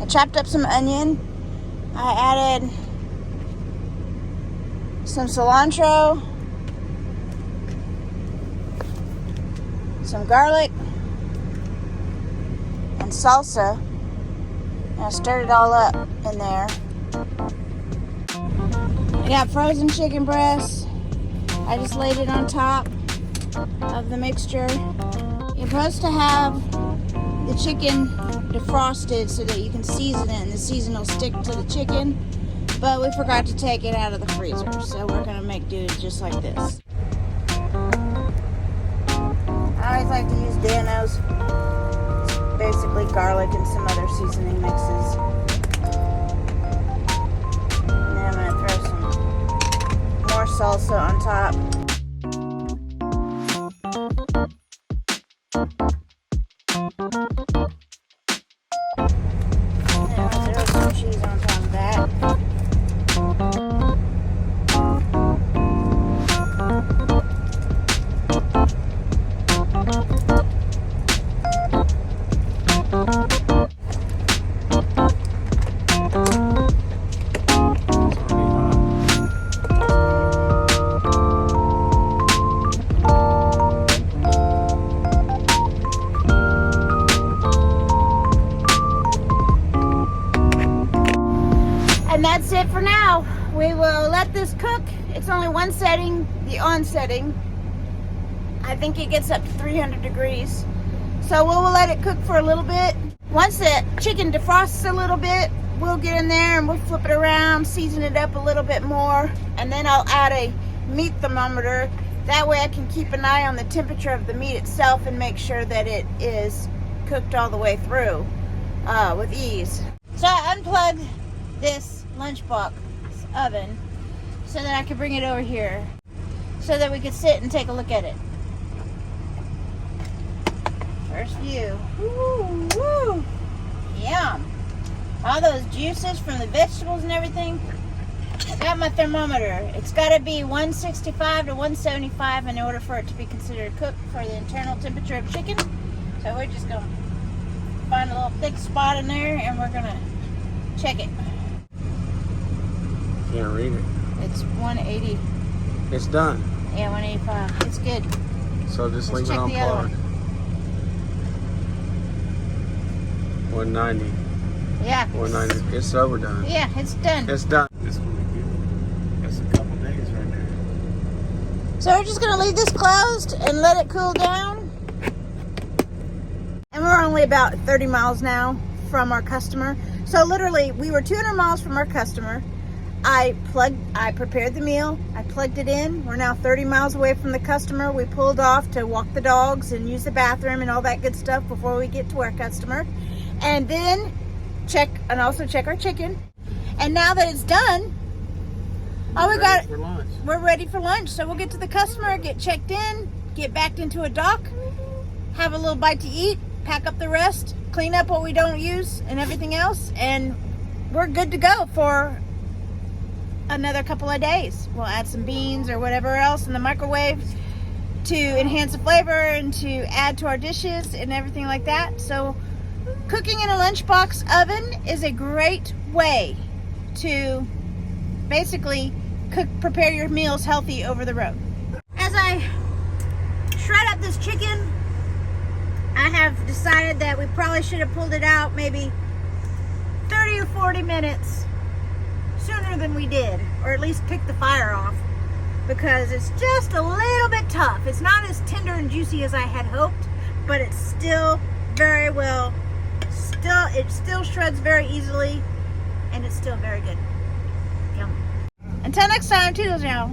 I chopped up some onion. I added some cilantro, some garlic, and salsa. And I stirred it all up in there. I got frozen chicken breasts. I just laid it on top of the mixture. You're supposed to have the chicken defrosted so that you can season it and the season will stick to the chicken. But we forgot to take it out of the freezer, so we're gonna make do just like this. I always like to use Dano's. It's basically garlic and some other seasoning mixes. And then I'm gonna throw some more salsa on top. And I'm gonna throw some cheese on top of that. And that's it for now. We will let this cook. It's only one setting, the on setting. I think it gets up to 300 degrees. So we'll let it cook for a little bit. Once the chicken defrosts a little bit, we'll get in there and we'll flip it around, season it up a little bit more, and then I'll add a meat thermometer. That way I can keep an eye on the temperature of the meat itself and make sure that it is cooked all the way through with ease. So I unplugged this Lunchbox oven so that I could bring it over here so that we could sit and take a look at it. First view. Woo, woo. Yum. All those juices from the vegetables and everything. I got my thermometer. It's got to be 165 to 175 in order for it to be considered cooked for the internal temperature of chicken. So we're just going to find a little thick spot in there and we're going to check it. Can't read it. It's 180. It's done. Yeah, 185. It's good. So just Let's leave it check on the other par. 190. Yeah. 190. It's overdone. Yeah, it's done. It's done. This will be good. That's a couple days right there. So we're just going to leave this closed and let it cool down. And we're only about 30 miles now from our customer. So literally, we were 200 miles from our customer. I prepared the meal. I plugged it in. We're now 30 miles away from the customer. We pulled off to walk the dogs and use the bathroom and all that good stuff before we get to our customer. And then also check our chicken. And now that it's done, we're ready for lunch. So we'll get to the customer, get checked in, get backed into a dock, have a little bite to eat, pack up the rest, clean up what we don't use and everything else, and we're good to go for another couple of days. We'll add some beans or whatever else in the microwave to enhance the flavor and to add to our dishes and everything like that. So cooking in a lunchbox oven is a great way to basically prepare your meals healthy over the road. As I shred up this chicken, I have decided that we probably should have pulled it out maybe 30 or 40 minutes sooner than we did, or at least pick the fire off, because it's just a little bit tough. It's not as tender and juicy as I had hoped, but it's still very well, it still shreds very easily, and it's still very good. Yum. Until next time, toodles y'all.